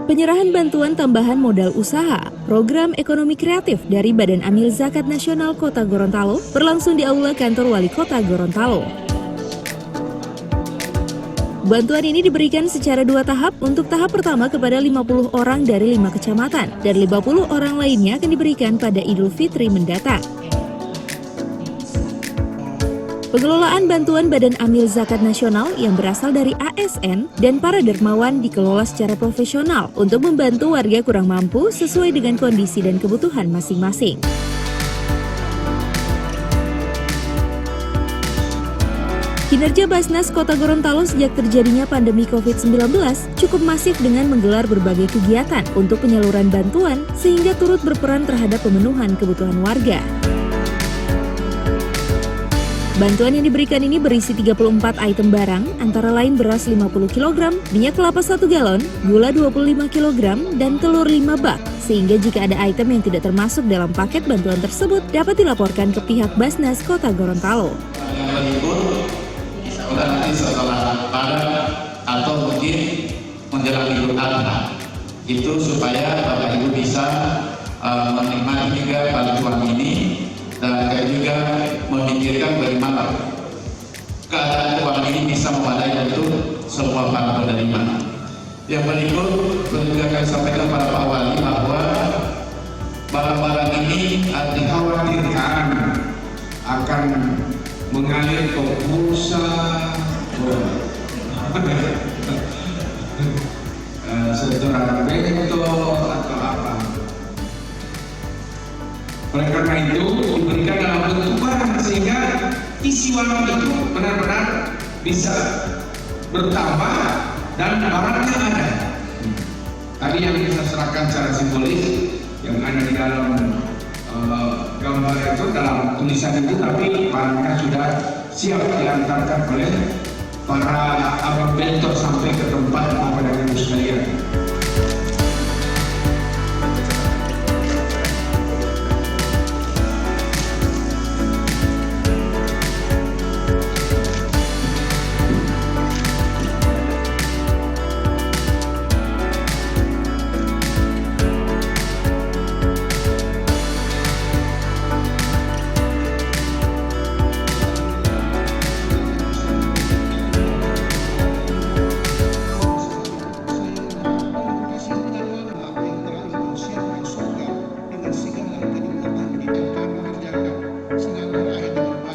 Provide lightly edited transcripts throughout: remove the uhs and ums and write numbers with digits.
Penyerahan bantuan tambahan modal usaha, program ekonomi kreatif dari Badan Amil Zakat Nasional Kota Gorontalo berlangsung di Aula Kantor Wali Kota Gorontalo. Bantuan ini diberikan secara 2 tahap. Untuk tahap pertama kepada 50 orang dari 5 kecamatan dan 50 orang lainnya akan diberikan pada Idul Fitri mendatang. Pengelolaan bantuan Badan Amil Zakat Nasional yang berasal dari ASN dan para dermawan dikelola secara profesional untuk membantu warga kurang mampu sesuai dengan kondisi dan kebutuhan masing-masing. Kinerja Basnas Kota Gorontalo sejak terjadinya pandemi COVID-19 cukup masif dengan menggelar berbagai kegiatan untuk penyaluran bantuan sehingga turut berperan terhadap pemenuhan kebutuhan warga. Bantuan yang diberikan ini berisi 34 item barang, antara lain beras 50 kg, minyak kelapa 1 galon, gula 25 kg, dan telur 5 bak. Sehingga jika ada item yang tidak termasuk dalam paket bantuan tersebut, dapat dilaporkan ke pihak Basnas Kota Gorontalo. Yang berikut, nanti setelah Ramadan atau mungkin menjelang Idul Adha, itu supaya Bapak Ibu bisa menikmati juga bantuan ini. Dan juga memikirkan bagaimana keadaan keuangan ini bisa memadai untuk semua para penerima. Yang berikut juga kami sampaikan pada Pak Wali bahwa barang-barang ini dikhawatirkan akan mengalir ke bursa setoran beto atau apa. Oleh karena itu diberikan dalam bentuk barang sehingga isi warung itu benar-benar bisa bertambah dan barangnya ada. Tadi yang kita serahkan secara simbolis yang ada di dalam gambar itu dalam tulisan itu, tapi barangnya sudah siap diantarkan oleh para abang bentor sampai ke tempat kepada ibu sekalian.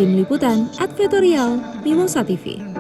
Tim Liputan Advertorial Mimosa TV.